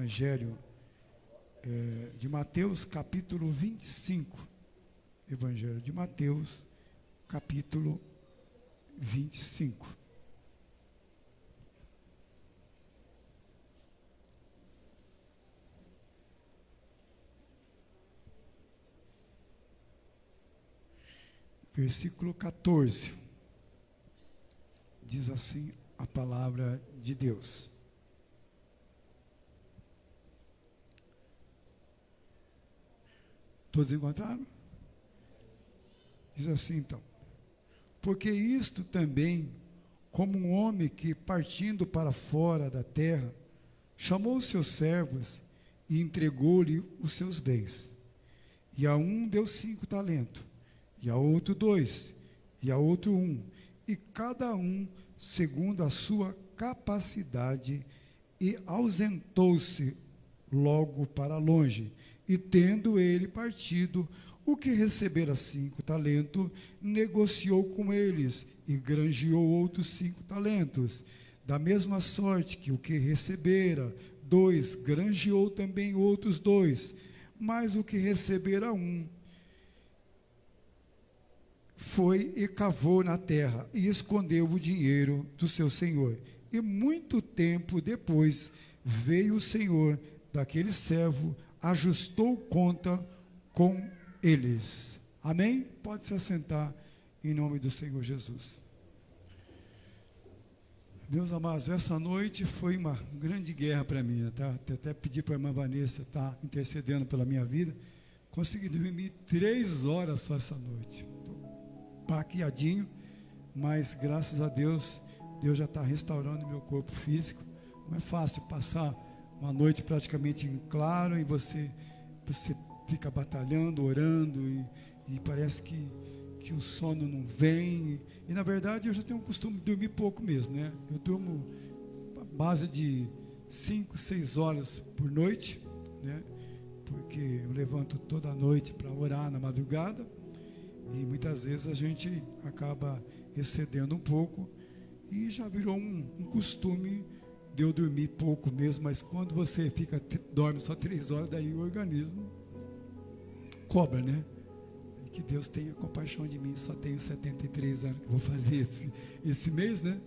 Evangelho de Mateus, capítulo 25. Evangelho de Mateus, capítulo 25. Versículo 14. Diz assim a palavra de Deus. Todos encontraram? Diz assim então: porque isto também, como um homem que, partindo para fora da terra, chamou os seus servos e entregou-lhe os seus bens. E a um deu 5 talentos, e a outro 2, e a outro 1, e cada um segundo a sua capacidade, e ausentou-se logo para longe. E tendo ele partido, o que recebera 5 talentos, negociou com eles, e granjeou outros 5 talentos. Da mesma sorte que o que recebera 2, granjeou também outros 2. Mas o que recebera 1, foi e cavou na terra, e escondeu o dinheiro do seu senhor. E muito tempo depois, veio o senhor daquele servo, ajustou conta com eles. Amém? Pode se assentar em nome do Senhor Jesus. Meus amados, essa noite foi uma grande guerra para mim, tá? Até pedi para a irmã Vanessa estar intercedendo pela minha vida. Consegui dormir 3 horas só essa noite. Estou baqueadinho, mas graças a Deus, Deus já está restaurando meu corpo físico. Não é fácil passar uma noite praticamente em claro e você fica batalhando, orando e parece que o sono não vem. E na verdade eu já tenho o costume de dormir pouco mesmo, né? Eu durmo a base de 5, 6 horas por noite, né? Porque eu levanto toda noite para orar na madrugada e muitas vezes a gente acaba excedendo um pouco e já virou um costume de eu dormir pouco mesmo, mas quando você dorme só 3 horas, daí o organismo cobra, né? E que Deus tenha compaixão de mim, só tenho 73 anos que vou fazer esse mês, né?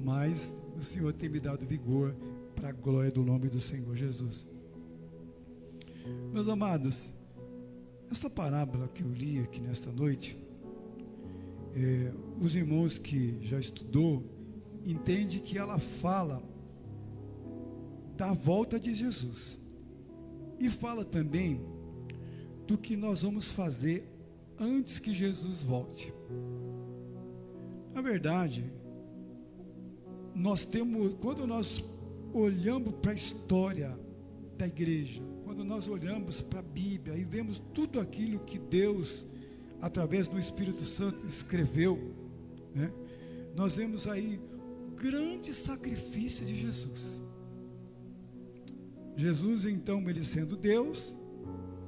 Mas o Senhor tem me dado vigor para a glória do nome do Senhor Jesus. Meus amados, essa parábola que eu li aqui nesta noite, os irmãos que já estudou, entendem que ela fala da volta de Jesus e fala também do que nós vamos fazer antes que Jesus volte. Na verdade, quando nós olhamos para a história da igreja, quando nós olhamos para a Bíblia e vemos tudo aquilo que Deus, através do Espírito Santo, escreveu, né? Nós vemos aí o grande sacrifício de Jesus. Jesus, então, ele sendo Deus,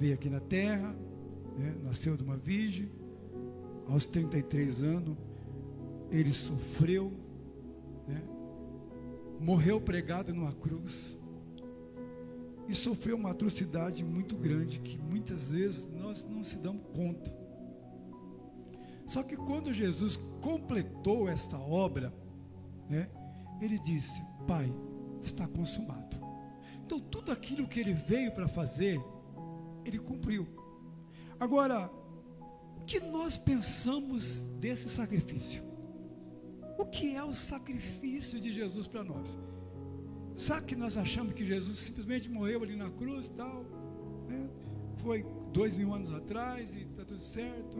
veio aqui na terra, né, nasceu de uma virgem, aos 33 anos, ele sofreu, né, morreu pregado numa cruz, e sofreu uma atrocidade muito grande, que muitas vezes nós não se damos conta. Só que quando Jesus completou esta obra, né, ele disse: Pai, está consumado. Então tudo aquilo que ele veio para fazer, ele cumpriu. Agora, o que nós pensamos desse sacrifício? O que é o sacrifício de Jesus para nós? Sabe que nós achamos que Jesus simplesmente morreu ali na cruz e tal, né? Foi 2000 anos atrás e está tudo certo?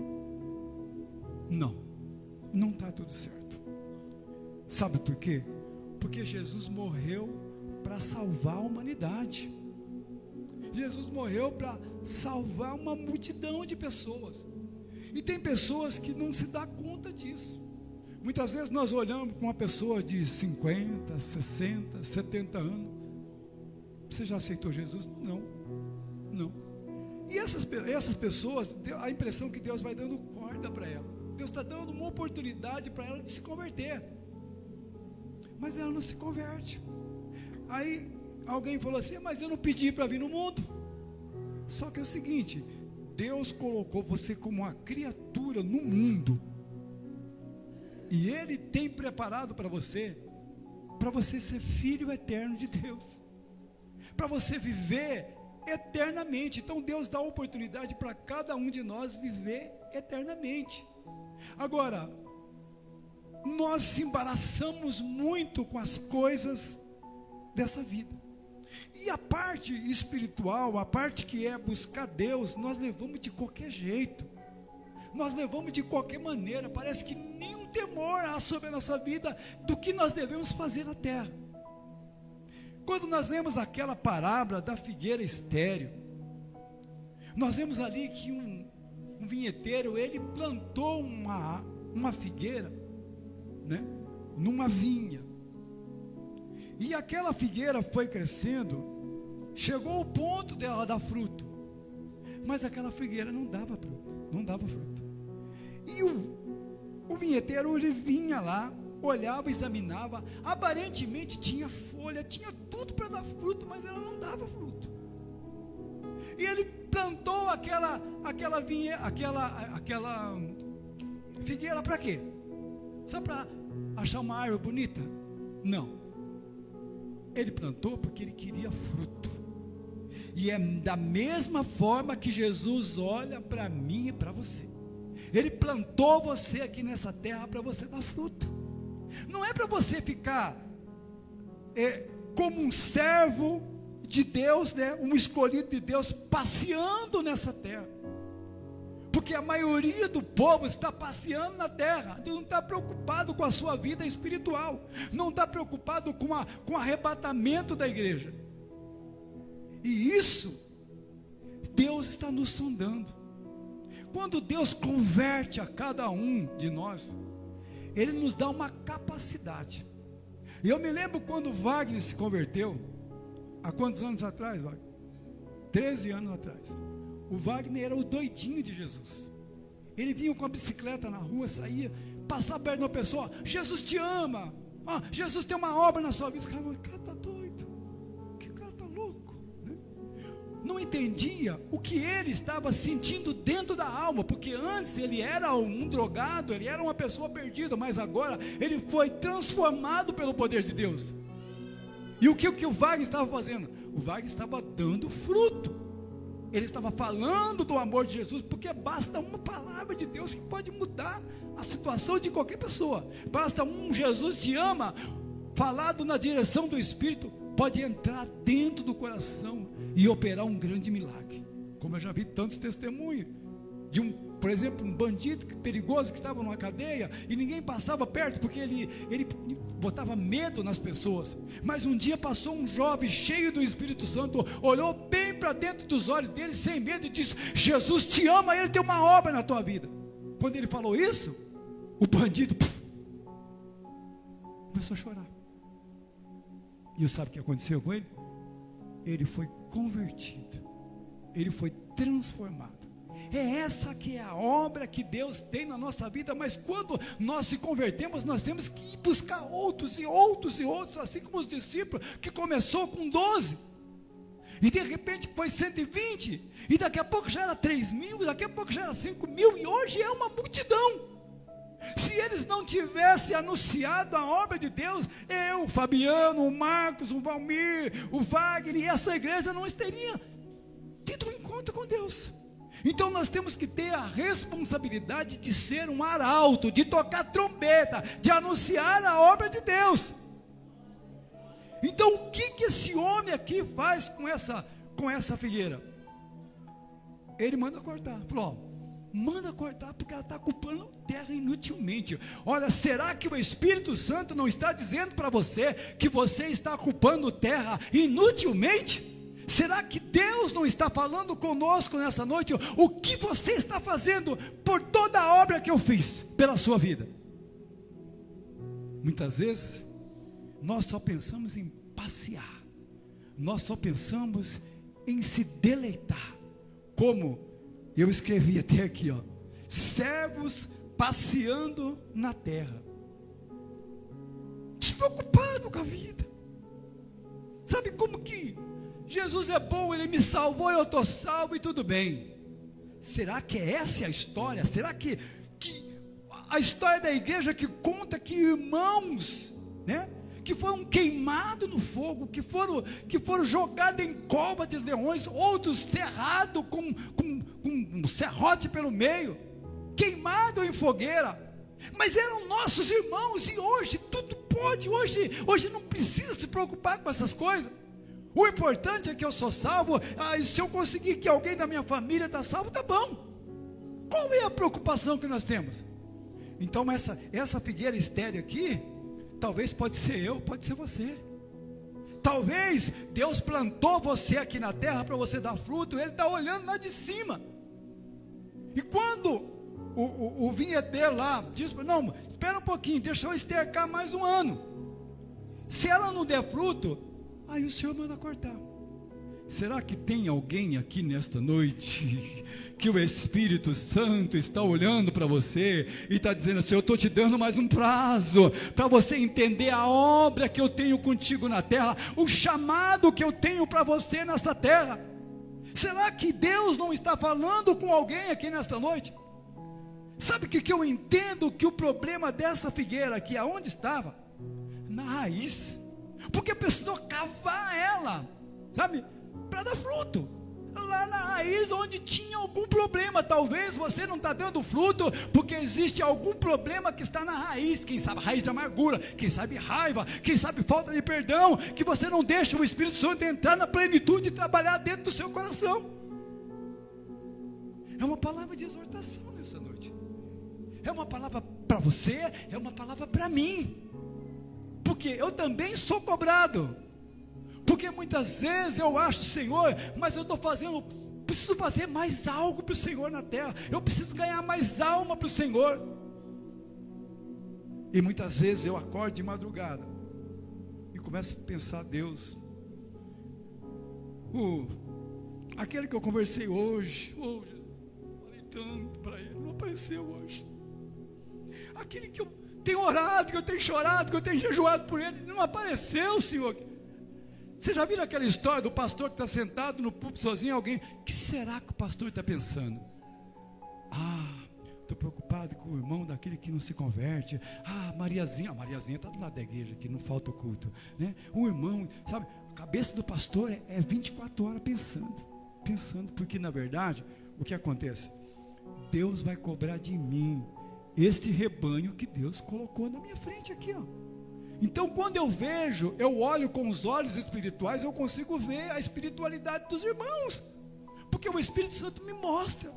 Não está tudo certo. Sabe por quê? Porque Jesus morreu para salvar a humanidade. Jesus morreu para salvar uma multidão de pessoas. E tem pessoas que não se dão conta disso. Muitas vezes nós olhamos para uma pessoa de 50, 60, 70 anos. Você já aceitou Jesus? Não. E essas pessoas, a impressão que Deus vai dando corda para ela. Deus está dando uma oportunidade para ela de se converter. Mas ela não se converte. Aí Alguém falou assim: mas eu não pedi para vir no mundo. Só que é o seguinte: Deus colocou você como uma criatura no mundo, e Ele tem preparado para você ser filho eterno de Deus, para você viver eternamente. Então Deus dá oportunidade para cada um de nós viver eternamente. Agora, nós se embaraçamos muito com as coisas dessa vida, e a parte espiritual, a parte que é buscar Deus, nós levamos de qualquer jeito, nós levamos de qualquer maneira. Parece que nenhum temor há sobre a nossa vida do que nós devemos fazer na terra. Quando nós lemos aquela parábola da figueira estéril, nós vemos ali que um vinheteiro, ele plantou uma figueira, né, numa vinha, e aquela figueira foi crescendo, chegou ao ponto dela dar fruto, mas aquela figueira não dava fruto. E o vinheteiro, ele vinha lá, olhava, examinava, aparentemente tinha folha, tinha tudo para dar fruto, mas ela não dava fruto. E ele plantou aquela figueira para quê? Só para achar uma árvore bonita? Não. Ele plantou porque ele queria fruto. E é da mesma forma que Jesus olha para mim e para você. Ele plantou você aqui nessa terra para você dar fruto. Não é para você ficar como um servo de Deus, né, um escolhido de Deus, passeando nessa terra. Porque a maioria do povo está passeando na terra, não está preocupado com a sua vida espiritual, não está preocupado com o arrebatamento da igreja. E isso, Deus está nos sondando. Quando Deus converte a cada um de nós, Ele nos dá uma capacidade. E eu me lembro quando Wagner se converteu, há quantos anos atrás, Wagner? 13 anos atrás. O Wagner era o doidinho de Jesus. Ele vinha com a bicicleta na rua, saía, passava perto de uma pessoa: Jesus te ama, Jesus tem uma obra na sua vida. O cara está doido, que cara está louco, né? Não entendia o que ele estava sentindo dentro da alma, porque antes ele era um drogado, ele era uma pessoa perdida, mas agora ele foi transformado pelo poder de Deus. E o que o Wagner estava fazendo? O Wagner estava dando fruto. Ele estava falando do amor de Jesus, porque basta uma palavra de Deus que pode mudar a situação de qualquer pessoa. Basta um Jesus te ama, falado na direção do Espírito, pode entrar dentro do coração e operar um grande milagre. Como eu já vi tantos testemunhos de por exemplo, um bandido perigoso que estava numa cadeia e ninguém passava perto porque ele botava medo nas pessoas. Mas um dia passou um jovem cheio do Espírito Santo, olhou bem para dentro dos olhos dele sem medo e disse: Jesus te ama, Ele tem uma obra na tua vida. Quando ele falou isso, o bandido começou a chorar. E sabe o que aconteceu com ele? Ele foi convertido, ele foi transformado. É essa que é a obra que Deus tem na nossa vida. Mas quando nós se convertemos, nós temos que ir buscar outros e outros e outros, assim como os discípulos, que começou com 12, e de repente foi 120, e daqui a pouco já era 3.000, daqui a pouco já era 5.000, e hoje é uma multidão. Se eles não tivessem anunciado a obra de Deus, eu, o Fabiano, o Marcos, o Valmir, o Wagner e essa igreja não teria tido um encontro com Deus. Então nós temos que ter a responsabilidade de ser um arauto, de tocar trombeta, de anunciar a obra de Deus. Então o que esse homem aqui faz com essa figueira? Ele manda cortar. Falou: manda cortar porque ela está ocupando terra inutilmente. Olha, será que o Espírito Santo não está dizendo para você que você está ocupando terra inutilmente? Será que Deus não está falando conosco nessa noite? O que você está fazendo por toda a obra que eu fiz pela sua vida? Muitas vezes nós só pensamos em passear, nós só pensamos em se deleitar, como eu escrevi até aqui, servos passeando na terra, despreocupado com a vida, Sabe como que Jesus é bom, Ele me salvou, eu estou salvo e tudo bem. Será que essa é a história? Será que a história da igreja que conta que irmãos, né, que foram queimados no fogo, que foram jogados em cova de leões, outros cerrados com um serrote pelo meio, queimado em fogueira, mas eram nossos irmãos, e hoje tudo pode, hoje não precisa se preocupar com essas coisas. O importante é que eu sou salvo. E se eu conseguir que alguém da minha família está salvo, está bom. Qual é a preocupação que nós temos? Então essa figueira estéril aqui, talvez pode ser eu, pode ser você. Talvez Deus plantou você aqui na terra para você dar fruto. Ele está olhando lá de cima. E quando o vinheteiro lá diz, não, espera um pouquinho, deixa eu estercar mais um ano. Se ela não der fruto, aí o Senhor manda cortar. Será que tem alguém aqui nesta noite que o Espírito Santo está olhando para você e está dizendo assim: eu estou te dando mais um prazo para você entender a obra que eu tenho contigo na terra, o chamado que eu tenho para você nessa terra? Será que Deus não está falando com alguém aqui nesta noite? Sabe o que eu entendo? Que o problema dessa figueira aqui, aonde estava? Na raiz. Porque precisou cavar ela, sabe, para dar fruto, lá na raiz onde tinha algum problema. Talvez você não está dando fruto, porque existe algum problema que está na raiz. Quem sabe raiz de amargura, quem sabe raiva, quem sabe falta de perdão, que você não deixa o Espírito Santo entrar na plenitude e trabalhar dentro do seu coração. É uma palavra de exortação nessa noite, é uma palavra para você, é uma palavra para mim. Porque eu também sou cobrado, porque muitas vezes eu acho, Senhor, mas eu estou preciso fazer mais algo para o Senhor na terra, eu preciso ganhar mais alma para o Senhor, e muitas vezes eu acordo de madrugada, e começo a pensar: Deus, aquele que eu conversei hoje, falei tanto para ele, não apareceu hoje, aquele que eu tenho orado, que eu tenho chorado, que eu tenho jejuado por ele, não apareceu, Senhor. Você já viu aquela história do pastor que está sentado no púlpito sozinho? Alguém, o que será que o pastor está pensando? Estou preocupado com o irmão daquele que não se converte. Mariazinha está do lado da igreja, que não falta o culto, né? O irmão, sabe, a cabeça do pastor é 24 horas pensando, porque na verdade, o que acontece? Deus vai cobrar de mim este rebanho que Deus colocou na minha frente aqui, ó. Então quando eu olho com os olhos espirituais, eu consigo ver a espiritualidade dos irmãos, porque o Espírito Santo me mostra,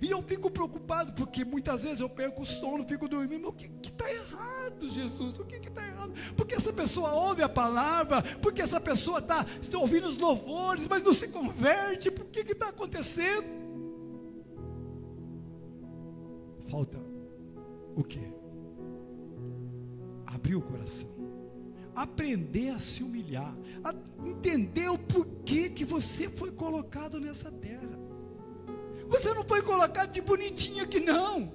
e eu fico preocupado, porque muitas vezes eu perco o sono, fico dormindo. O que está errado, Jesus? O que está errado? Porque essa pessoa ouve a palavra, porque essa pessoa está ouvindo os louvores, mas não se converte. Por que está acontecendo? Falta o quê? Abrir o coração, aprender a se humilhar, a entender o porquê que você foi colocado nessa terra. Você não foi colocado de bonitinho aqui, não.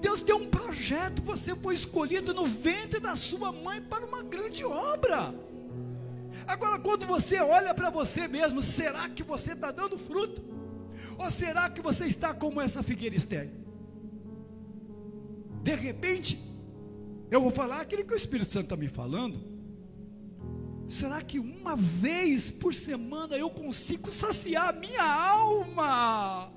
Deus tem um projeto, você foi escolhido no ventre da sua mãe para uma grande obra. Agora, quando você olha para você mesmo, será que você está dando fruto? Ou será que você está como essa figueira estéril? De repente, eu vou falar aquilo que o Espírito Santo está me falando. Será que uma vez por semana eu consigo saciar a minha alma?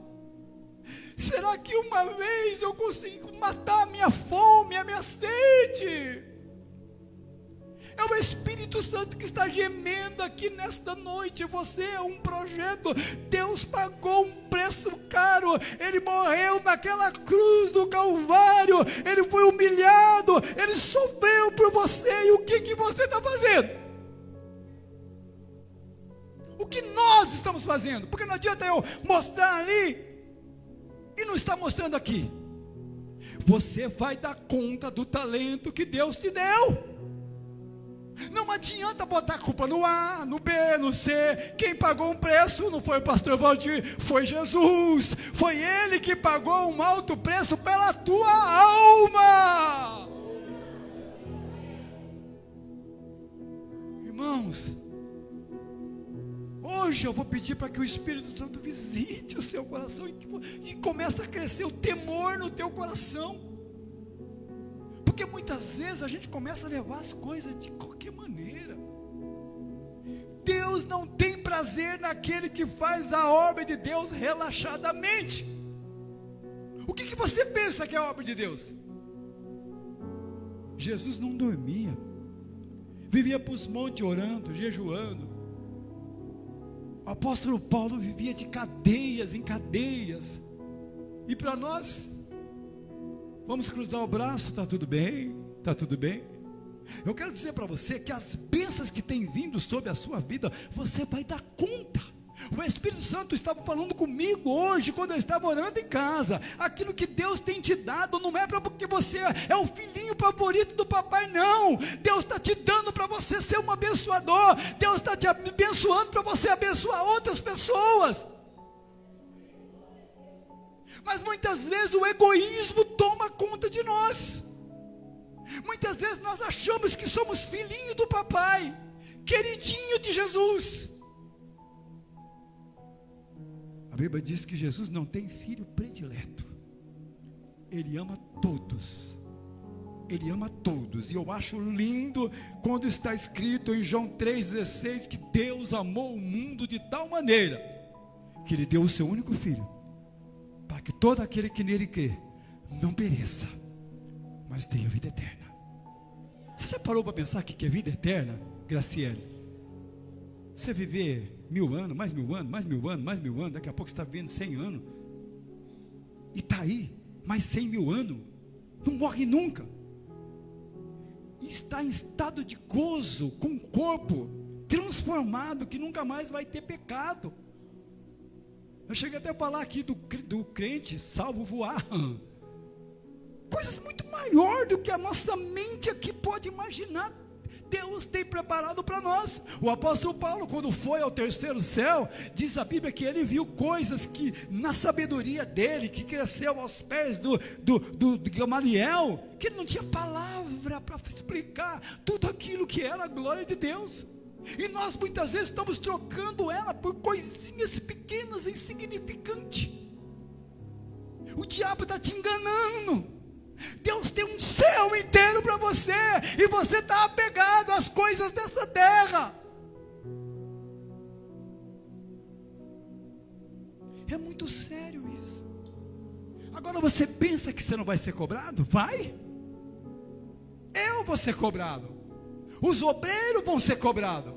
Será que uma vez eu consigo matar a minha fome, a minha sede? É o Espírito Santo que está gemendo aqui nesta noite. Você é um projeto. Deus pagou um preço caro. Ele morreu naquela cruz do Calvário. Ele foi humilhado. Ele sofreu por você. E o que você está fazendo? O que nós estamos fazendo? Porque não adianta eu mostrar ali e não estar mostrando aqui. Você vai dar conta do talento que Deus te deu. Não adianta botar a culpa no A, no B, no C. Quem pagou um preço não foi o pastor Valdir, foi Jesus. Foi Ele que pagou um alto preço pela tua alma. Irmãos, Hoje eu vou pedir para que o Espírito Santo visite o seu coração e comece a crescer o temor no teu coração. Porque muitas vezes a gente começa a levar as coisas de qualquer maneira. Deus não tem prazer naquele que faz a obra de Deus relaxadamente. O que você pensa que é a obra de Deus? Jesus não dormia, vivia para os montes orando, jejuando. O apóstolo Paulo vivia de cadeias em cadeias. E para nós, vamos cruzar o braço, está tudo bem, está tudo bem. Eu quero dizer para você que as bênçãos que têm vindo sobre a sua vida, você vai dar conta. O Espírito Santo estava falando comigo hoje, quando eu estava orando em casa. Aquilo que Deus tem te dado, não é porque você é o filhinho favorito do papai, não. Deus está te dando para você ser um abençoador. Deus está te abençoando para você abençoar outras pessoas. Mas muitas vezes o egoísmo toma conta de nós. Muitas vezes nós achamos que somos filhinho do papai, queridinho de Jesus. A Bíblia diz que Jesus não tem filho predileto. Ele ama todos. Ele ama todos. E eu acho lindo quando está escrito em João 3,16 que Deus amou o mundo de tal maneira que Ele deu o seu único filho, para que todo aquele que nele crê não pereça, mas tenha vida eterna. Você já parou para pensar o que é vida eterna, Graciele? Você viver 1000 anos, mais 1000 anos, mais 1000 anos, mais 1000 anos, daqui a pouco você está vivendo 100 anos, e está aí, mais 100.000 anos, não morre nunca, e está em estado de gozo, com o corpo transformado, que nunca mais vai ter pecado. Eu cheguei até a falar aqui do crente salvo voar, coisas muito maiores do que a nossa mente aqui pode imaginar. Deus tem preparado para nós. O apóstolo Paulo, quando foi ao terceiro céu, diz a Bíblia que ele viu coisas que na sabedoria dele, que cresceu aos pés do Gamaliel, que ele não tinha palavra para explicar tudo aquilo que era a glória de Deus. E nós muitas vezes estamos trocando ela por coisinhas pequenas, insignificantes. O diabo está te enganando. Deus tem um céu inteiro para você, e você está apegado às coisas dessa terra. É muito sério isso. Agora você pensa que você não vai ser cobrado? Vai. Eu vou ser cobrado. Os obreiros vão ser cobrados.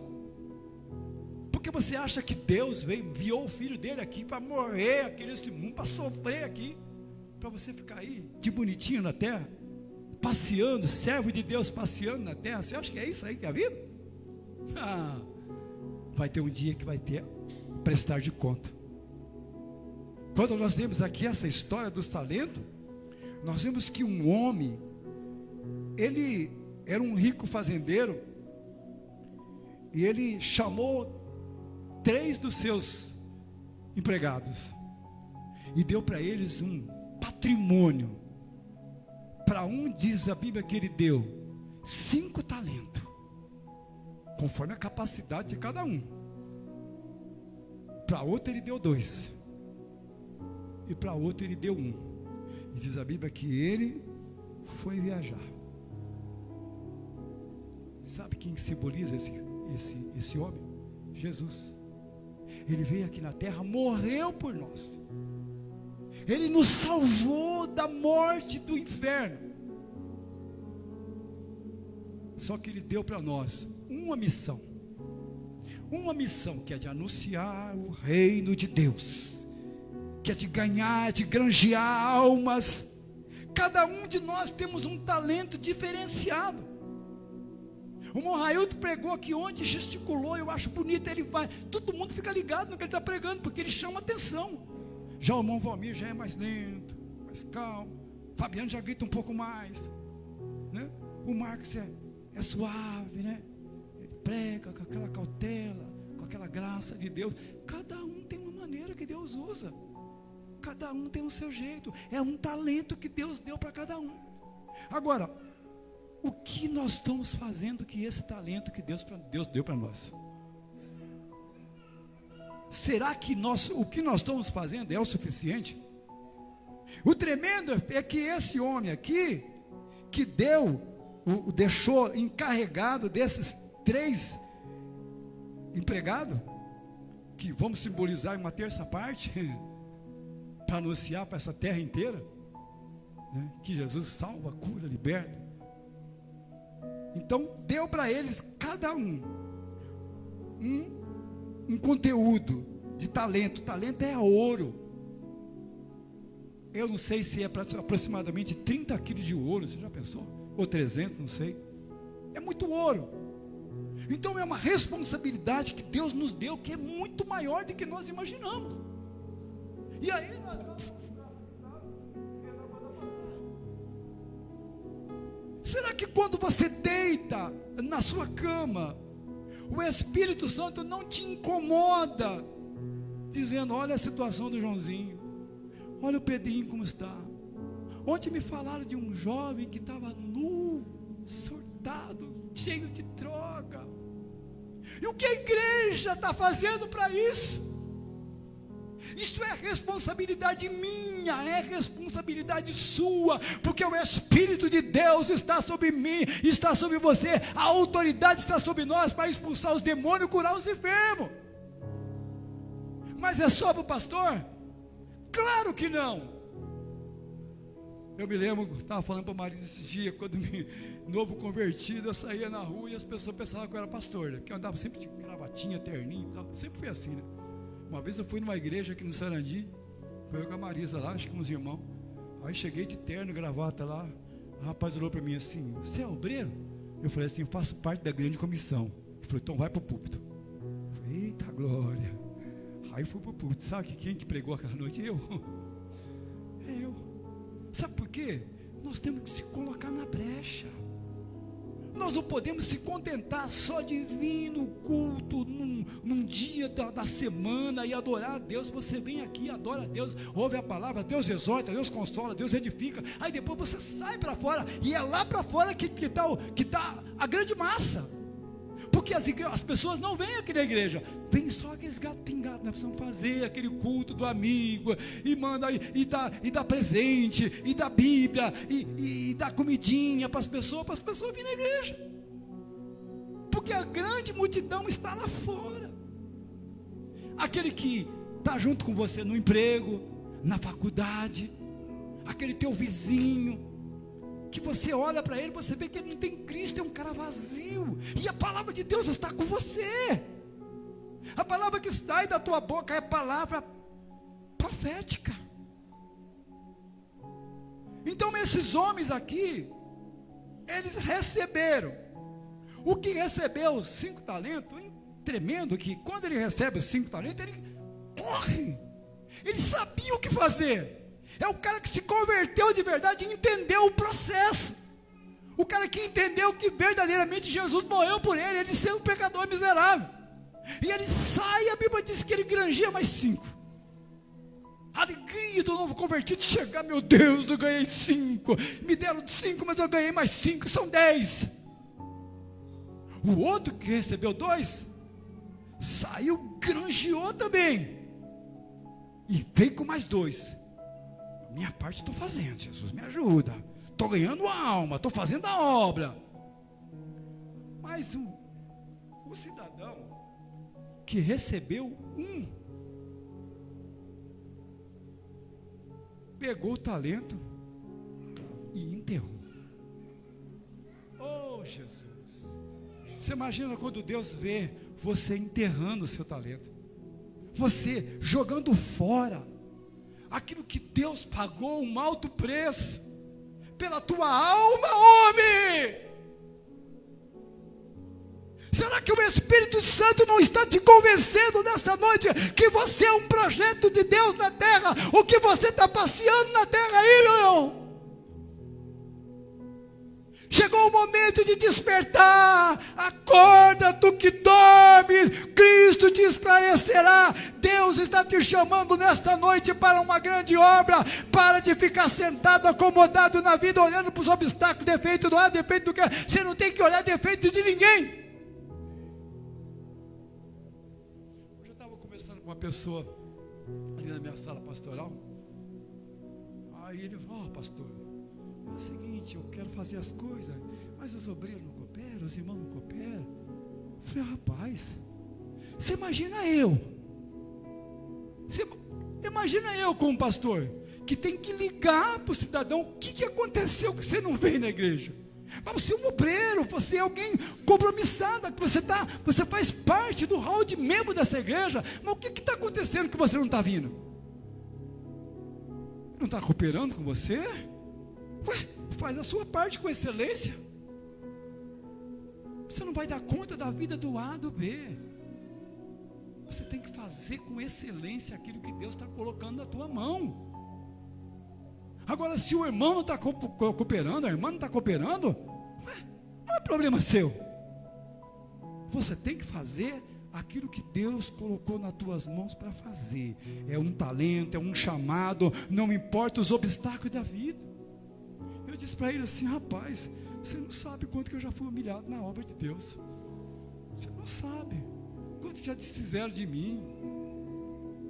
Porque você acha que Deus enviou o filho dele aqui para morrer aqui nesse mundo, para sofrer aqui, para você ficar aí de bonitinho na terra, passeando, servo de Deus passeando na terra? Você acha que é isso aí que é a vida? Vai ter um dia que vai ter prestar de conta. Quando nós vemos aqui essa história dos talentos, nós vemos que um homem, ele era um rico fazendeiro, e ele chamou 3 dos seus empregados e deu para eles um patrimônio. Para um, diz a Bíblia que ele deu 5 talentos, conforme a capacidade de cada um. Para outro ele deu 2, e para outro ele deu 1. E diz a Bíblia que ele foi viajar. Sabe quem simboliza esse homem? Jesus. Ele veio aqui na terra, morreu por nós. Ele nos salvou da morte do inferno. Só que ele deu para nós uma missão que é de anunciar o reino de Deus, que é de ganhar, de granjear almas. Cada um de nós temos um talento diferenciado. O irmão Railton pregou aqui ontem, gesticulou, eu acho bonito, ele vai, todo mundo fica ligado no que ele está pregando, porque ele chama atenção. Já o irmão Valmir já é mais lento, mais calmo. Fabiano já grita um pouco mais, né? O Marcos é suave, né? Ele prega com aquela cautela, com aquela graça de Deus. Cada um tem uma maneira que Deus usa, cada um tem o seu jeito, é um talento que Deus deu para cada um. Agora, o que nós estamos fazendo que esse talento que Deus deu para nós? será que o que nós estamos fazendo é o suficiente? O tremendo é que esse homem aqui, que deixou encarregado desses 3 empregados, que vamos simbolizar em uma terça parte, para anunciar para essa terra inteira, né, que Jesus salva, cura, liberta. Então deu para eles, cada um conteúdo de talento. Talento é ouro. Eu não sei se é aproximadamente 30 quilos de ouro, você já pensou? Ou 300, não sei. É muito ouro. Então é uma responsabilidade que Deus nos deu, que é muito maior do que nós imaginamos. E aí nós vamos... Será que quando você deita na sua cama, o Espírito Santo não te incomoda, dizendo: olha a situação do Joãozinho, olha o Pedrinho como está. Ontem me falaram de um jovem que estava nu, surtado, cheio de droga. E o que a igreja está fazendo para isso? Isso é responsabilidade minha, é responsabilidade sua, porque o Espírito de Deus está sobre mim, está sobre você, a autoridade está sobre nós para expulsar os demônios e curar os enfermos. Mas é só para o pastor? Claro que não. Eu me lembro, estava falando para a Marisa esses dias, quando novo convertido, eu saía na rua e as pessoas pensavam que eu era pastor, né? Porque eu andava sempre de gravatinha, terninho e tal, sempre foi assim, né? Uma vez eu fui numa igreja aqui no Sarandi, foi eu com a Marisa lá, acho que com os irmãos. Aí cheguei de terno, gravata lá. O rapaz olhou para mim assim: você é obreiro? Eu falei assim: eu faço parte da grande comissão. Ele falou: então vai para o púlpito. Eu falei: eita glória. Aí fui para o púlpito. Sabe quem que pregou aquela noite? Eu. É eu. Sabe por quê? Nós temos que se colocar na brecha. Nós não podemos se contentar só de vir no culto num dia da semana e adorar a Deus. Você vem aqui, adora a Deus, ouve a palavra, Deus exorta, Deus consola, Deus edifica. Aí depois você sai para fora, e é lá para fora que está a grande massa. Porque as pessoas não vêm aqui na igreja, vem só aqueles gatos pingados. Nós precisamos fazer aquele culto do amigo, e manda e dá presente, e dá Bíblia, e dá comidinha para as pessoas virem na igreja. Porque a grande multidão está lá fora. Aquele que está junto com você no emprego, na faculdade, aquele teu vizinho, que você olha para ele, você vê que ele não tem Cristo, é um cara vazio, e a palavra de Deus está com você. A palavra que sai da tua boca é palavra profética. Então esses homens aqui, eles receberam. O que recebeu os 5 talentos, tremendo, que quando ele recebe os 5 talentos, ele corre. Ele sabia o que fazer. É o cara que se converteu de verdade e entendeu o processo. O cara que entendeu que verdadeiramente Jesus morreu por ele sendo um pecador miserável. E ele sai, a Bíblia diz que ele granjea mais 5. A alegria do novo convertido de chegar: meu Deus, eu ganhei 5. Me deram 5, mas eu ganhei mais 5, são 10. O outro que recebeu 2, saiu, granjeou também, e veio com mais 2. Minha parte estou fazendo, Jesus me ajuda, estou ganhando a alma, estou fazendo a obra. Mas o cidadão que recebeu 1, pegou o talento e enterrou. Oh Jesus, você imagina quando Deus vê você enterrando o seu talento, você jogando fora aquilo que Deus pagou um alto preço pela tua alma, homem. Será que o Espírito Santo não está te convencendo nesta noite que você é um projeto de Deus na terra? O que você está passeando na terra aí, meu irmão? Chegou o momento de despertar. Acorda, tu que dormes, Cristo te esclarecerá. Deus está te chamando nesta noite para uma grande obra. Para de ficar sentado, acomodado na vida, olhando para os obstáculos. Defeito não há, defeito do que? Você não tem que olhar defeito de ninguém. conversando com uma pessoa ali na minha sala pastoral. Aí ele falou: pastor, é o seguinte, eu quero fazer as coisas, mas os obreiros não cooperam, os irmãos não cooperam. Eu falei: rapaz, você imagina eu como pastor, que tem que ligar para o cidadão o que aconteceu que você não veio na igreja. Mas você é um obreiro, você é alguém compromissado, você faz parte do hall de membro dessa igreja, mas o que está acontecendo que você não está vindo? Não está cooperando com você? Ué, faz a sua parte com excelência. Você não vai dar conta da vida do A, do B. Você tem que fazer com excelência aquilo que Deus está colocando na tua mão. Agora, se o irmão não está cooperando, a irmã não está cooperando, não é problema seu. Você tem que fazer aquilo que Deus colocou nas tuas mãos para fazer. É um talento, é um chamado, não importa os obstáculos da vida. Eu disse para ele assim: rapaz, você não sabe quanto que eu já fui humilhado na obra de Deus. Você não sabe quanto já desfizeram de mim,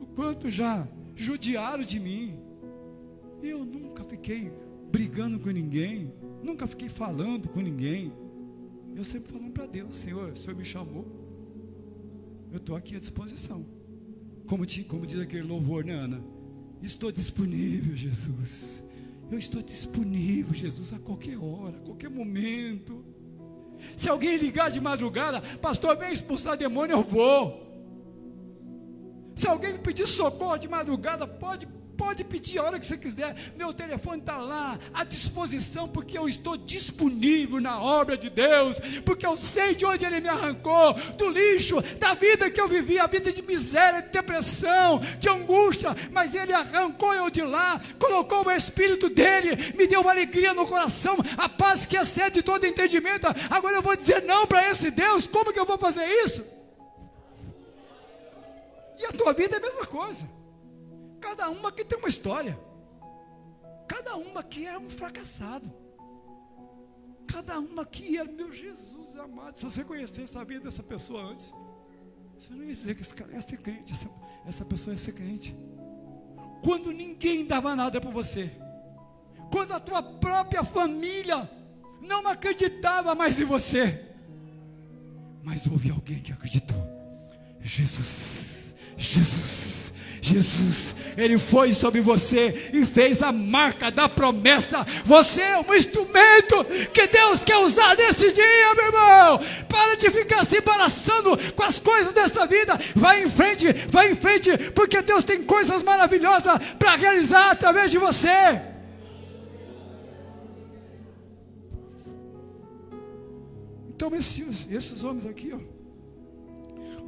o quanto já judiaram de mim. Eu nunca fiquei brigando com ninguém, nunca fiquei falando com ninguém. Eu sempre falando para Deus: Senhor, o Senhor me chamou, eu estou aqui à disposição. Como diz aquele louvor, né, Ana? Estou disponível, Jesus. Eu estou disponível, Jesus, a qualquer hora, a qualquer momento. Se alguém ligar de madrugada: pastor, vem expulsar demônio, eu vou. Se alguém me pedir socorro de madrugada, pode pedir a hora que você quiser. Meu telefone está lá à disposição, porque eu estou disponível na obra de Deus, porque eu sei de onde Ele me arrancou, do lixo, da vida que eu vivi, a vida de miséria, de depressão, de angústia, mas Ele arrancou eu de lá, colocou o Espírito dEle, me deu uma alegria no coração, a paz que excede todo entendimento. Agora eu vou dizer não para esse Deus? Como que eu vou fazer isso? E a tua vida é a mesma coisa. Cada uma aqui tem uma história. Cada uma aqui é um fracassado. Cada uma aqui é, meu Jesus amado, se você conhecesse a vida dessa pessoa antes, você não ia dizer que esse cara ia ser crente, essa pessoa ia ser crente. Quando ninguém dava nada para você, quando a tua própria família não acreditava mais em você, mas houve alguém que acreditou. Jesus, Ele foi sobre você e fez a marca da promessa. Você é um instrumento que Deus quer usar nesses dias, meu irmão. Para de ficar se embaraçando com as coisas dessa vida. Vai em frente, porque Deus tem coisas maravilhosas para realizar através de você. Então esses homens aqui, ó,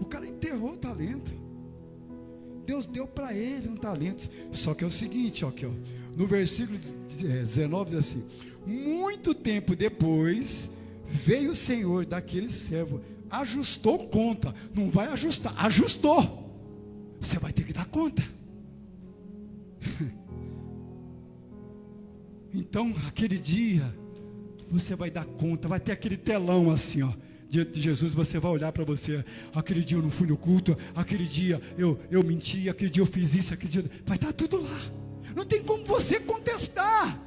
o cara enterrou o talento. Deus deu para ele um talento. Só que é o seguinte, ó, aqui, ó, no versículo 19 diz assim: muito tempo depois veio o Senhor daquele servo, ajustou conta. Não vai ajustar, ajustou. Você vai ter que dar conta. Então aquele dia você vai dar conta. Vai ter aquele telão assim, ó, diante de Jesus. Você vai olhar para você: aquele dia eu não fui no culto, aquele dia eu menti, aquele dia eu fiz isso, aquele dia... Vai estar tudo lá. Não tem como você contestar.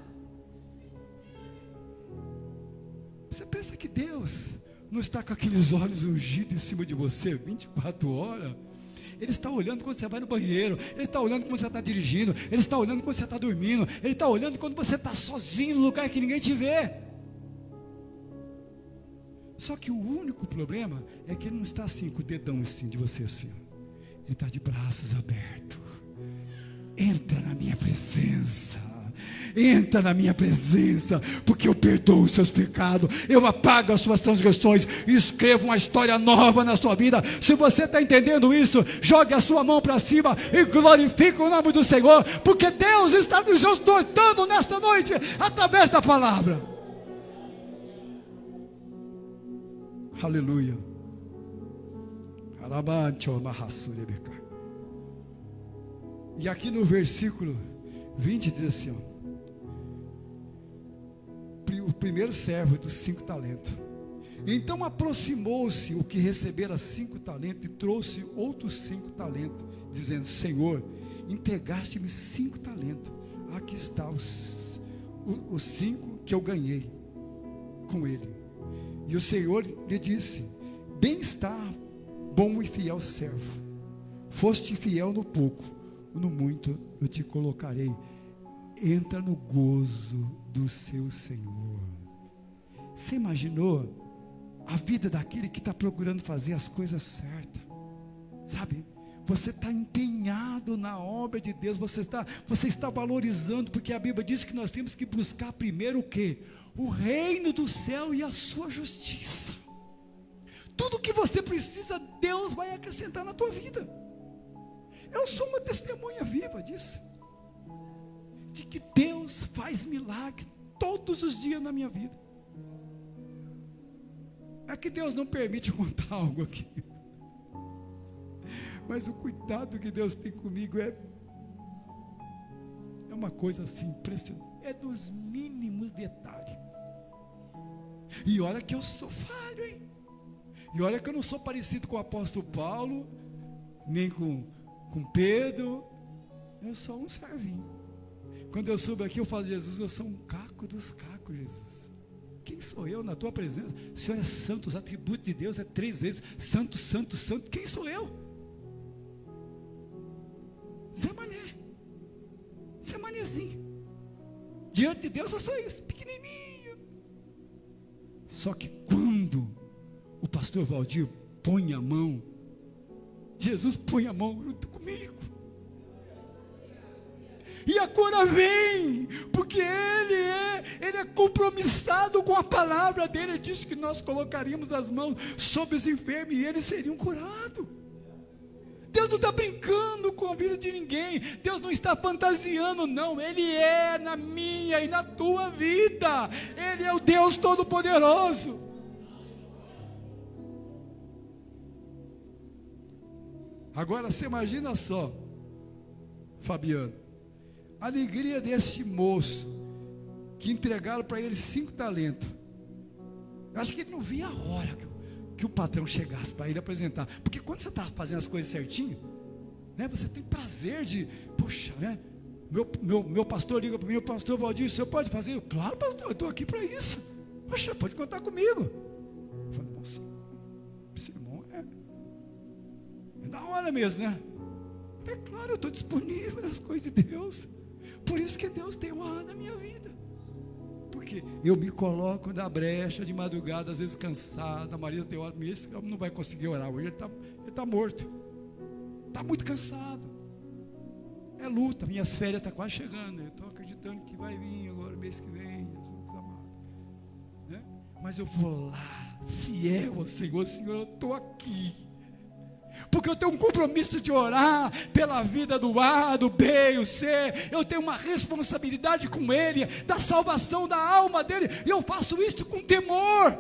Você pensa que Deus não está com aqueles olhos ungidos em cima de você 24 horas? Ele está olhando quando você vai no banheiro, Ele está olhando quando você está dirigindo, Ele está olhando quando você está dormindo, Ele está olhando quando você está sozinho no lugar que ninguém te vê. Só que o único problema é que Ele não está assim, com o dedão assim de você assim. Ele está de braços abertos. Entra na minha presença. Entra na minha presença, porque eu perdoo os seus pecados, eu apago as suas transgressões e escrevo uma história nova na sua vida. Se você está entendendo isso, jogue a sua mão para cima e glorifique o nome do Senhor, porque Deus está nos exortando nesta noite através da palavra. Aleluia. E aqui no versículo 20 diz assim, ó: o primeiro servo dos 5 talentos Então aproximou-se o que recebera 5 talentos e trouxe outros 5 talentos, dizendo: Senhor, entregaste-me 5 talentos, aqui está os 5 que eu ganhei com ele. E o Senhor lhe disse: bem está, bom e fiel servo, foste fiel no pouco, no muito eu te colocarei, entra no gozo do seu Senhor. Você imaginou a vida daquele que está procurando fazer as coisas certas, sabe? Você está empenhado na obra de Deus, você está valorizando, porque a Bíblia diz que nós temos que buscar primeiro o quê? O reino do céu e a sua justiça. Tudo que você precisa, Deus vai acrescentar na tua vida. Eu sou uma testemunha viva disso, de que Deus faz milagre todos os dias na minha vida. É que Deus não permite contar algo aqui, mas o cuidado que Deus tem comigo é uma coisa assim impressionante, é dos mínimos detalhes. E olha que eu sou falho, hein? E olha que eu não sou parecido com o apóstolo Paulo, nem com Pedro. Eu sou um servinho. Quando eu subo aqui eu falo: Jesus, eu sou um caco dos cacos, Jesus. Quem sou eu na tua presença? O Senhor é santo, os atributos de Deus é 3 vezes santo, santo, santo. Quem sou eu? Zé Mané, Zé Manezinho. Diante de Deus eu sou isso, pequenininho. Só que quando o pastor Valdir põe a mão, Jesus põe a mão junto comigo, e a cura vem, porque ele é compromissado com a palavra dele. Ele disse que nós colocaríamos as mãos sobre os enfermos e eles seriam curados. Deus não está brincando com a vida de ninguém, Deus não está fantasiando, não. Ele é na minha e na tua vida, Ele é o Deus Todo-Poderoso. Agora você imagina só, Fabiano, a alegria desse moço que entregaram para ele 5 talentos. Eu acho que ele não via a hora que o patrão chegasse para ele apresentar, porque quando você está fazendo as coisas certinho, né, você tem prazer de, puxa, né? Meu pastor liga para mim: o pastor Valdir, o senhor pode fazer? Eu, claro, pastor, eu estou aqui para isso. Poxa, pode contar comigo. Eu falei: nossa, esse irmão é da hora mesmo, né? É claro, eu estou disponível nas coisas de Deus. Por isso que Deus tem honra na minha vida, porque eu me coloco na brecha de madrugada, às vezes cansado. A Maria tem hora, esse não vai conseguir orar hoje, ele está morto, está muito cansado, é luta. Minhas férias estão quase chegando, eu estou acreditando que vai vir agora mês que vem, Jesus amado, né? Mas eu vou lá, fiel ao Senhor. Senhor, eu estou aqui, porque eu tenho um compromisso de orar pela vida do A, do B e o C. Eu tenho uma responsabilidade com Ele, da salvação da alma dele, e eu faço isso com temor.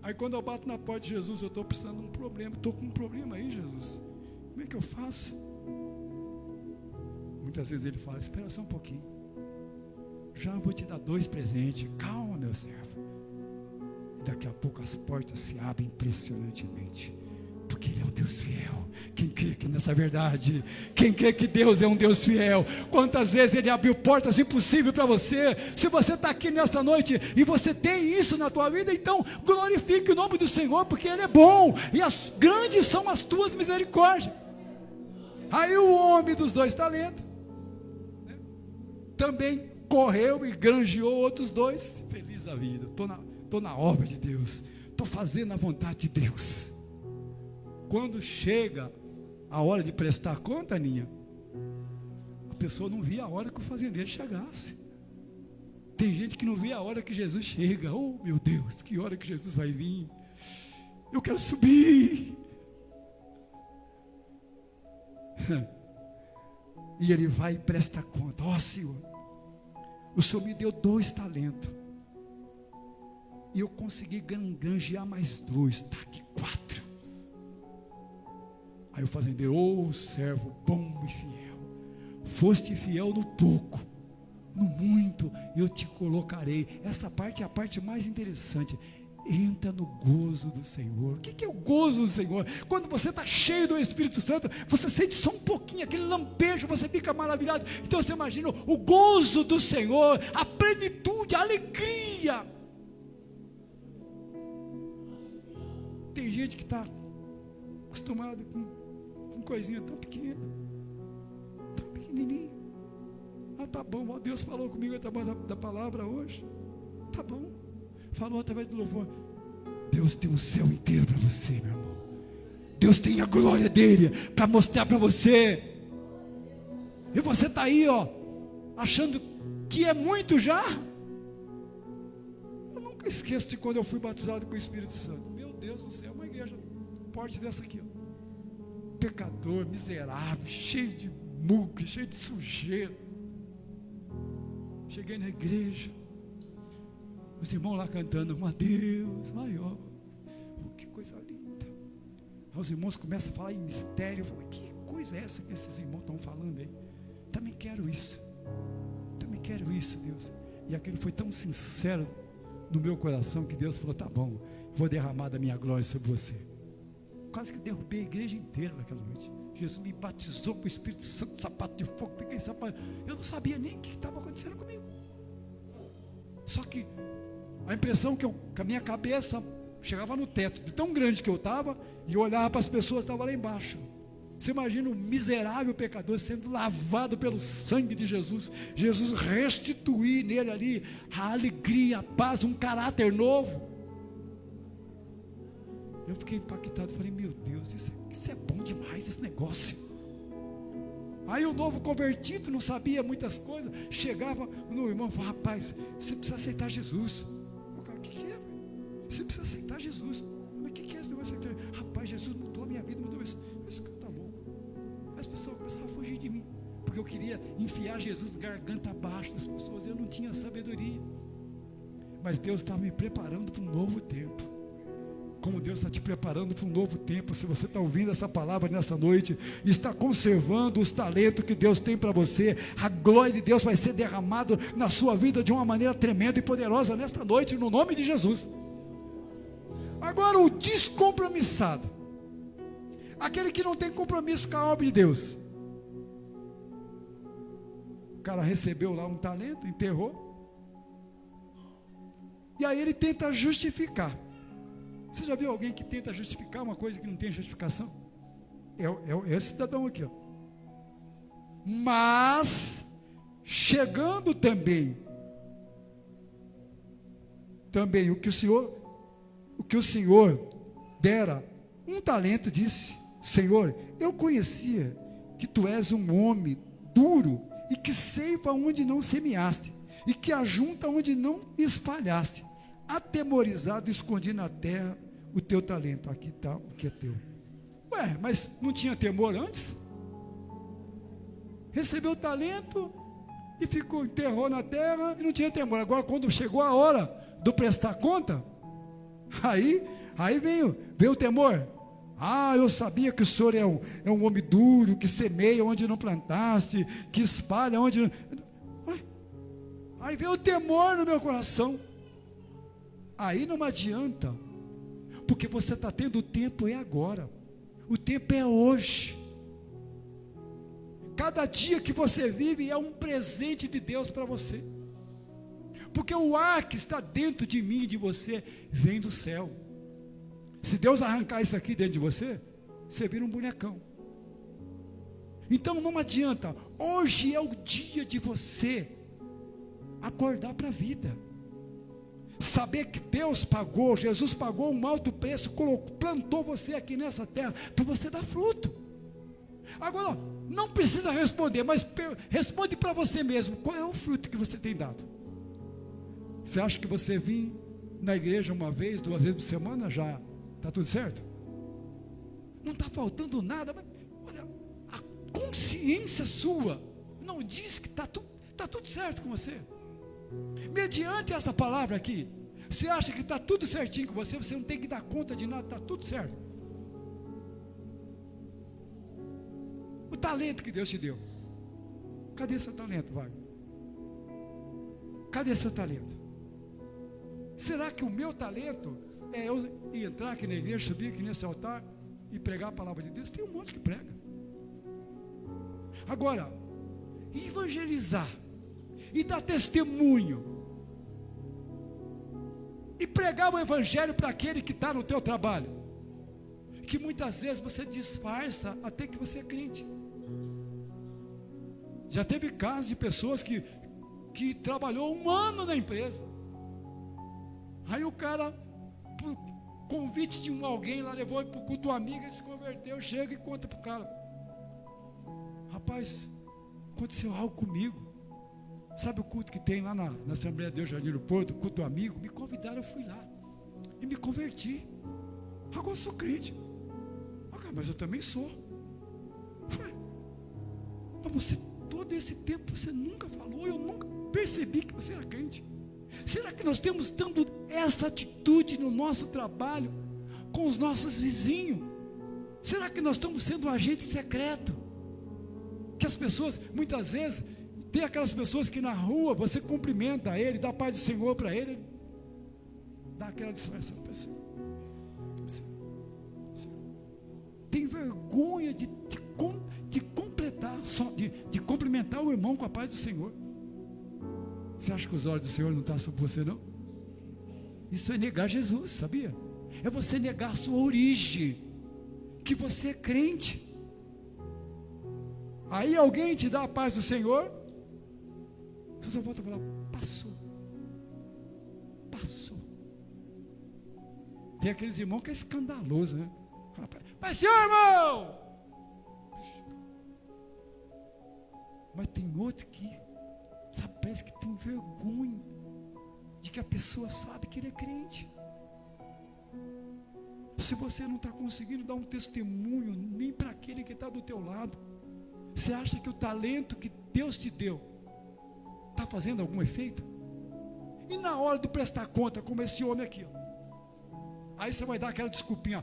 Aí quando eu bato na porta de Jesus, eu estou precisando de um problema, estou com um problema aí, Jesus, como é que eu faço? Muitas vezes ele fala: espera só um pouquinho, já vou te dar 2 presentes, calma, meu servo. E daqui a pouco as portas se abrem impressionantemente, porque Ele é um Deus fiel. Quem crê que nessa verdade, quem crê que Deus é um Deus fiel, quantas vezes Ele abriu portas impossíveis para você? Se você está aqui nesta noite e você tem isso na tua vida, então glorifique o nome do Senhor, porque Ele é bom, e as grandes são as tuas misericórdias. Aí o homem dos 2 talentos, né, também correu e granjeou outros 2, feliz da vida. Estou na obra de Deus, estou fazendo a vontade de Deus. Quando chega a hora de prestar conta, Aninha, a pessoa não via a hora que o fazendeiro chegasse. Tem gente que não vê a hora que Jesus chega. Oh meu Deus, que hora que Jesus vai vir? Eu quero subir. E ele vai e presta conta: ó Senhor, o Senhor me deu 2 talentos, e eu consegui granjear mais 2, está aqui 4. Aí o fazendeiro: ô servo bom e fiel, foste fiel no pouco, no muito eu te colocarei. Essa parte é a parte mais interessante. Entra no gozo do Senhor. O que é o gozo do Senhor? Quando você está cheio do Espírito Santo, você sente só um pouquinho, aquele lampejo, você fica maravilhado. Então você imagina o gozo do Senhor, a plenitude, a alegria. Tem gente que está acostumada com coisinha tão pequena, tão pequenininha. Tá bom, ó, Deus falou comigo através da palavra hoje. Tá bom. Falou através do louvor. Deus tem o céu inteiro para você, meu irmão. Deus tem a glória dele para mostrar para você. E você está aí, ó, achando que é muito já. Eu nunca esqueço de quando eu fui batizado com o Espírito Santo. Meu Deus do céu, uma igreja forte dessa aqui, ó. Pecador, miserável, cheio de muque, cheio de sujeira. Cheguei na igreja, os irmãos lá cantando, uma Deus maior, que coisa linda. Aí os irmãos começam a falar em mistério. Eu falo, que coisa é essa que esses irmãos estão falando aí? Também quero isso, Deus. E aquilo foi tão sincero no meu coração, que Deus falou, tá bom, vou derramar da minha glória sobre você. Quase que derrubei a igreja inteira naquela noite. Jesus me batizou com o Espírito Santo, sapato de fogo, peguei sapato. Eu não sabia nem o que estava acontecendo comigo. Só que a impressão que a minha cabeça chegava no teto, de tão grande que eu estava, e eu olhava para as pessoas que estavam lá embaixo. Você imagina um miserável pecador sendo lavado pelo sangue de Jesus, Jesus restituir nele ali a alegria, a paz, um caráter novo. Eu fiquei impactado, falei, meu Deus, isso é bom demais, esse negócio. Aí o novo convertido não sabia muitas coisas, chegava no irmão e falava, rapaz, você precisa aceitar Jesus. Eu falei, o que é? Você precisa aceitar Jesus. Mas o que é esse negócio? Rapaz, Jesus mudou a minha vida, mudou isso. Esse cara está louco. As pessoas começaram a fugir de mim, porque eu queria enfiar Jesus de garganta abaixo das pessoas, eu não tinha sabedoria. Mas Deus estava me preparando para um novo tempo. Como Deus está te preparando para um novo tempo. Se você está ouvindo essa palavra nessa noite, está conservando os talentos que Deus tem para você, a glória de Deus vai ser derramada na sua vida de uma maneira tremenda e poderosa nesta noite, no nome de Jesus. Agora, o descompromissado, aquele que não tem compromisso com a obra de Deus. O cara recebeu lá um talento, enterrou, e aí ele tenta justificar. Você já viu alguém que tenta justificar uma coisa que não tem justificação? É esse cidadão aqui, ó. Mas chegando também o que o Senhor dera um talento, disse, Senhor, eu conhecia que tu és um homem duro e que ceifa onde não semeaste e que ajunta onde não espalhaste. Atemorizado, escondi na terra o teu talento. Aqui está o que é teu. Ué, mas não tinha temor antes? Recebeu o talento e enterrou na terra e não tinha temor. Agora, quando chegou a hora do prestar conta, aí veio o temor. Ah, eu sabia que o senhor é um homem duro, que semeia onde não plantaste, que espalha onde não... Aí veio o temor no meu coração. Aí não adianta, porque você está tendo o tempo é agora, o tempo é hoje. Cada dia que você vive é um presente de Deus para você, porque o ar que está dentro de mim e de você vem do céu. Se Deus arrancar isso aqui dentro de você, você vira um bonecão. Então não adianta, hoje é o dia de você acordar para a vida. Saber que Deus pagou, Jesus pagou um alto preço, plantou você aqui nessa terra, para você dar fruto. Agora, não precisa responder, mas responde para você mesmo, qual é o fruto que você tem dado? Você acha que você vir na igreja uma vez, 2 vezes por semana, já está tudo certo? Não está faltando nada, mas olha, a consciência sua não diz que está tudo certo com você. Mediante essa palavra aqui, você acha que está tudo certinho com você, você não tem que dar conta de nada, está tudo certo. O talento que Deus te deu, cadê seu talento, vai? Cadê seu talento? Será que o meu talento é eu entrar aqui na igreja, subir aqui nesse altar e pregar a palavra de Deus? Tem um monte que prega. Agora, evangelizar e dar testemunho e pregar o evangelho para aquele que está no teu trabalho, que muitas vezes você disfarça até que você é crente. Já teve casos de pessoas que trabalhou 1 ano na empresa, aí o cara, por convite de alguém lá, levou ele para o culto do amigo, ele se converteu, chega e conta para o cara: rapaz, aconteceu algo comigo. Sabe o culto que tem lá na Assembleia de Deus Jardim do Porto, o culto do amigo? Me convidaram, eu fui lá e me converti. Agora eu sou crente. Mas eu também sou. Mas você, todo esse tempo, você nunca falou, eu nunca percebi que você era crente. Será que nós temos tanto essa atitude no nosso trabalho, com os nossos vizinhos? Será que nós estamos sendo um agente secreto? Que as pessoas, muitas vezes, tem aquelas pessoas que na rua você cumprimenta ele, dá a paz do Senhor para ele, dá aquela disfarçada para você. Tem vergonha de completar, de cumprimentar o irmão com a paz do Senhor. Você acha que os olhos do Senhor não estão sobre você, não? Isso é negar Jesus, sabia? É você negar a sua origem, que você é crente. Aí alguém te dá a paz do Senhor, você só volta a falar: passou. Tem aqueles irmãos que é escandaloso, né? Mas senhor, irmão! Mas tem outro que, sabe, parece que tem vergonha de que a pessoa sabe que ele é crente. Se você não está conseguindo dar um testemunho nem para aquele que está do teu lado, você acha que o talento que Deus te deu está fazendo algum efeito? E na hora de prestar conta, como esse homem aqui, ó, aí você vai dar aquela desculpinha: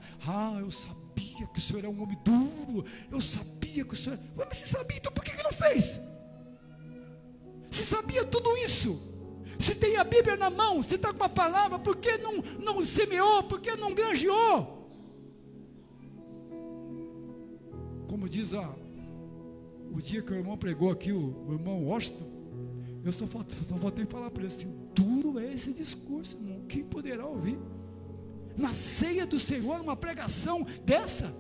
eu sabia que o senhor é um homem duro, eu sabia que o senhor... Mas você sabia, então por que não fez? Se sabia tudo isso, se tem a Bíblia na mão, se está com a palavra, por que não semeou, por que não granjeou? Como diz o dia que o irmão pregou aqui, o irmão Washington, eu só voltei a falar para ele assim: duro é esse discurso, irmão, quem poderá ouvir? Na ceia do Senhor, uma pregação dessa?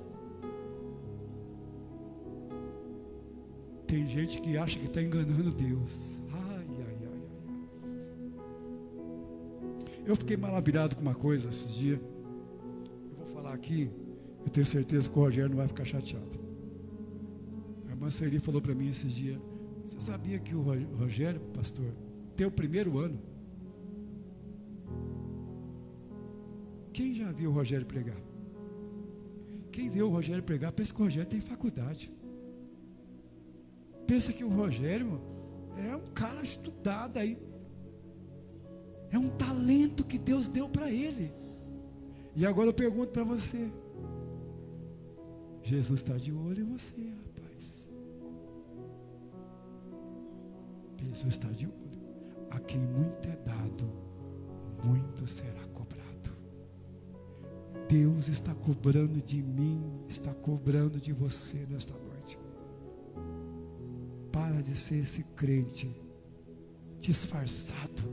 Tem gente que acha que está enganando Deus. Ai. Eu fiquei maravilhado com uma coisa esses dias. Eu vou falar aqui, eu tenho certeza que o Rogério não vai ficar chateado. A irmã Sueli falou para mim esses dias: você sabia que o Rogério, pastor, tem o 1º ano? Quem já viu o Rogério pregar? Quem viu o Rogério pregar, pensa que o Rogério tem faculdade. Pensa que o Rogério é um cara estudado aí. É um talento que Deus deu para ele. E agora eu pergunto para você: Jesus está de olho em você, rapaz. Jesus está de olho. A quem muito é dado, muito será cobrado. Deus está cobrando de mim, está cobrando de você nesta noite. Para de ser esse crente disfarçado,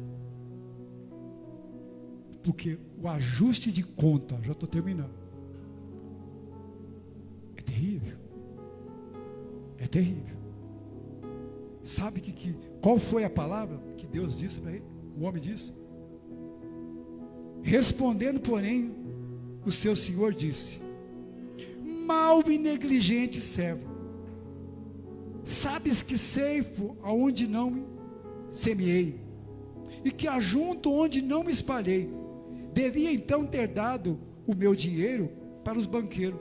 porque o ajuste de conta, já estou terminando, é terrível. É terrível. Sabe qual foi a palavra que Deus disse para ele? O homem disse: respondendo, porém, o seu senhor disse: mau e negligente servo, sabes que ceifo aonde não me semeei, e que ajunto onde não me espalhei. Devia então ter dado o meu dinheiro para os banqueiros,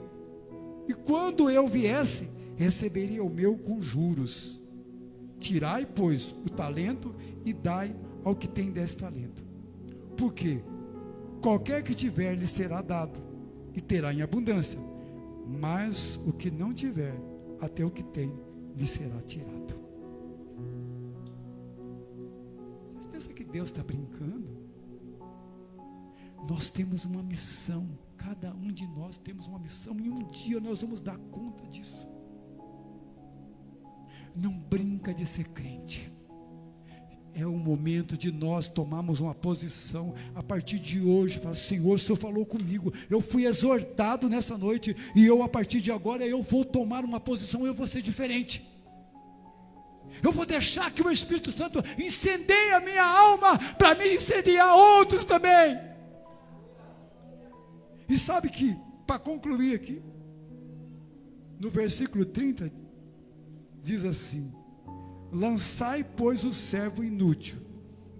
e quando eu viesse, receberia o meu com juros. Tirai, pois, o talento e dai ao que tem 10 talentos. Porque qualquer que tiver lhe será dado, e terá em abundância, mas o que não tiver, até o que tem lhe será tirado. Vocês pensa que Deus está brincando? Nós temos uma missão, cada um de nós temos uma missão, e um dia nós vamos dar conta disso. Não brinca de ser crente. É o momento de nós tomarmos uma posição a partir de hoje. Fala: Senhor, o Senhor falou comigo, eu fui exortado nessa noite, e eu a partir de agora eu vou tomar uma posição, eu vou ser diferente. Eu vou deixar que o Espírito Santo incendeie a minha alma, para me incendiar outros também. E sabe que, para concluir aqui, no versículo 30, diz assim: lançai, pois, o servo inútil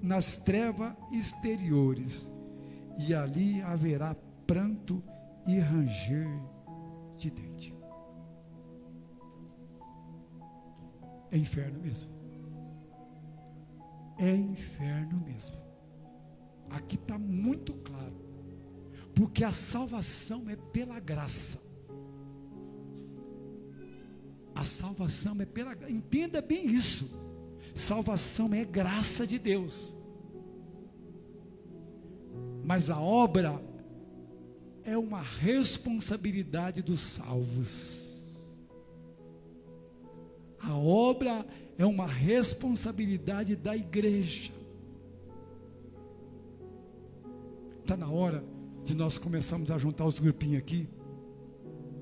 nas trevas exteriores, e ali haverá pranto e ranger de dente. É inferno mesmo. É inferno mesmo. Aqui está muito claro, porque a salvação é pela graça. A salvação é pela graça. Entenda bem isso. Salvação é graça de Deus. Mas a obra é uma responsabilidade dos salvos. A obra é uma responsabilidade da igreja. Está na hora de nós começarmos a juntar os grupinhos aqui.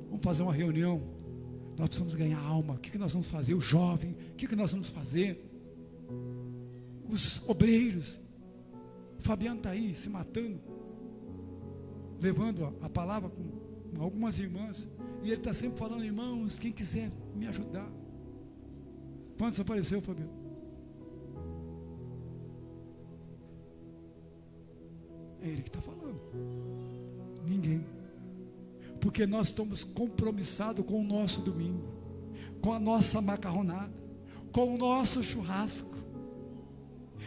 Vamos fazer uma reunião. Nós precisamos ganhar alma. O que nós vamos fazer? O jovem. O que nós vamos fazer? Os obreiros. O Fabiano está aí se matando, levando a palavra com algumas irmãs. E ele está sempre falando: irmãos, quem quiser me ajudar. Quantos apareceu, Fabiano? É ele que está falando. Ninguém. Porque nós estamos compromissados com o nosso domingo, com a nossa macarronada, com o nosso churrasco.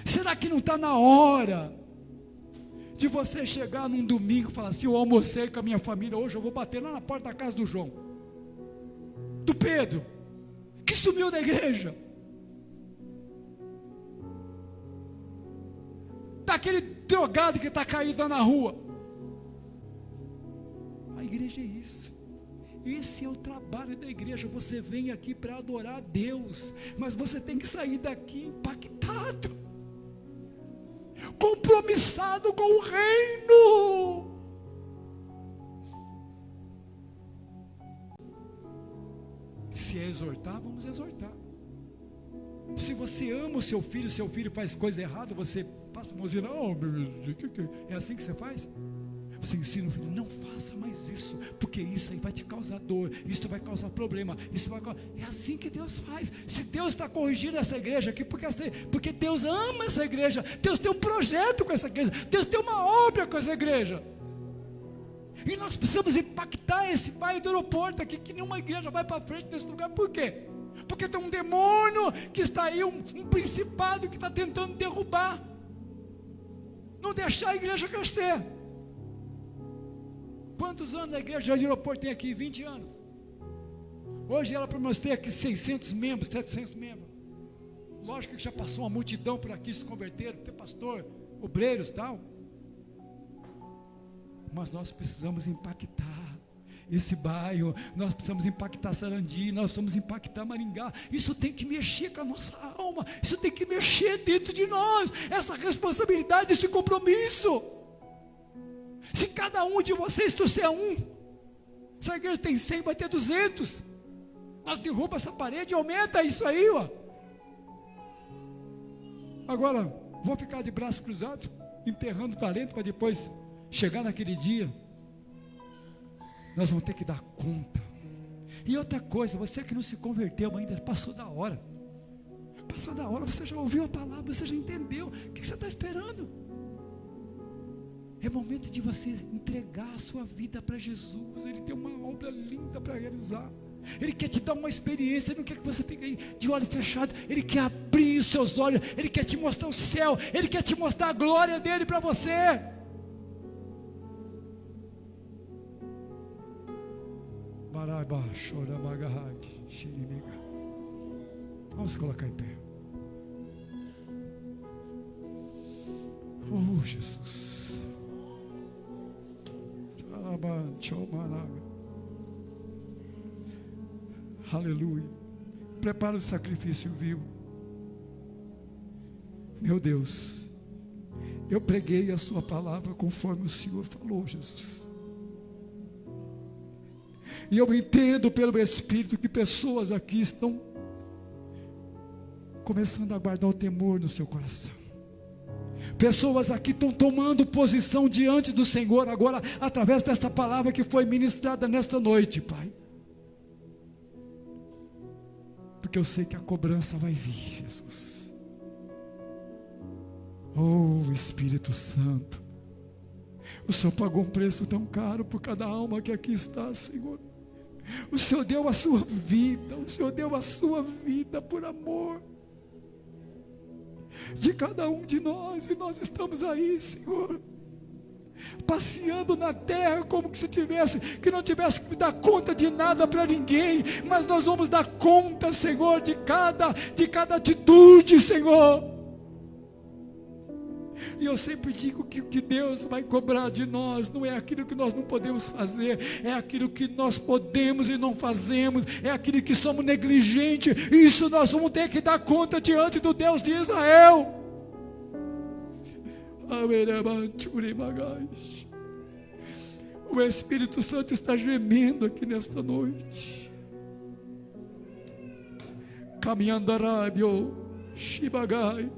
Será que não está na hora de você chegar num domingo e falar assim: eu almocei com a minha família, hoje eu vou bater lá na porta da casa do João, do Pedro, que sumiu da igreja, daquele drogado que está caído lá na rua. A igreja é isso. Esse é o trabalho da igreja. Você vem aqui para adorar a Deus, mas você tem que sair daqui impactado, compromissado com o reino. Se é exortar, vamos exortar. Se você ama o seu filho faz coisa errada, você passa a mãozinha: oh, meu Deus, é assim que você faz? Você ensina o filho: não faça mais isso, porque isso aí vai te causar dor, isso vai causar problema, é assim que Deus faz. Se Deus está corrigindo essa igreja aqui, porque Deus ama essa igreja, Deus tem um projeto com essa igreja, Deus tem uma obra com essa igreja, e nós precisamos impactar esse bairro do aeroporto aqui, que nenhuma igreja vai para frente nesse lugar. Por quê? Porque tem um demônio que está aí, um principado que está tentando derrubar, não deixar a igreja crescer. Quantos anos a igreja de aeroporto tem aqui? 20 anos. Hoje ela prometeu ter aqui 600 membros, 700 membros. Lógico que já passou uma multidão por aqui, se converteram, tem pastor, obreiros e tal. Mas nós precisamos impactar esse bairro, nós precisamos impactar Sarandi, nós precisamos impactar Maringá. Isso tem que mexer com a nossa alma, isso tem que mexer dentro de nós, essa responsabilidade, esse compromisso. Se cada um de vocês trouxer um, se a igreja tem 100, vai ter 200. Nós derrubamos essa parede e aumenta isso aí, ó. Agora, vou ficar de braços cruzados, enterrando talento, para depois chegar naquele dia. Nós vamos ter que dar conta. E outra coisa, você que não se converteu ainda, passou da hora. Passou da hora, você já ouviu a palavra, você já entendeu. O que você está esperando? É momento de você entregar a sua vida para Jesus. Ele tem uma obra linda para realizar. Ele quer te dar uma experiência. Ele não quer que você fique aí de olho fechado. Ele quer abrir os seus olhos. Ele quer te mostrar o céu. Ele quer te mostrar a glória dele para você. Vamos se colocar em pé. Oh, Jesus. Aleluia. Prepara o sacrifício vivo. Meu Deus, eu preguei a sua palavra conforme o Senhor falou, Jesus. E eu entendo pelo Espírito que pessoas aqui estão começando a guardar o temor no seu coração. Pessoas aqui estão tomando posição diante do Senhor agora, através desta palavra que foi ministrada nesta noite, Pai. Porque eu sei que a cobrança vai vir, Jesus. Oh, Espírito Santo, o Senhor pagou um preço tão caro por cada alma que aqui está, Senhor. O Senhor deu a sua vida, o Senhor deu a sua vida por amor de cada um de nós, e nós estamos aí, Senhor, passeando na terra como que se tivesse, que não tivesse que dar conta de nada para ninguém, mas nós vamos dar conta, Senhor, de cada atitude, Senhor. E eu sempre digo que o que Deus vai cobrar de nós não é aquilo que nós não podemos fazer, é aquilo que nós podemos e não fazemos, é aquilo que somos negligentes. Isso nós vamos ter que dar conta diante do Deus de Israel. O Espírito Santo está gemendo aqui nesta noite. Caminhando arábio, Shibagai.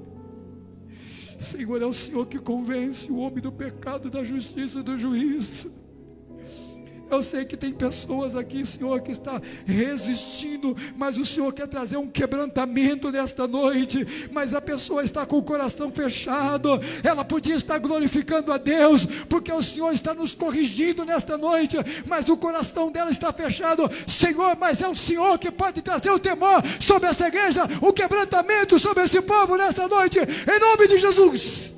Senhor, é o Senhor que convence o homem do pecado, da justiça e do juízo. Eu sei que tem pessoas aqui, Senhor, que está resistindo, mas o Senhor quer trazer um quebrantamento nesta noite. Mas a pessoa está com o coração fechado. Ela podia estar glorificando a Deus, porque o Senhor está nos corrigindo nesta noite, mas o coração dela está fechado. Senhor, mas é o Senhor que pode trazer o temor sobre essa igreja, o quebrantamento sobre esse povo nesta noite, em nome de Jesus.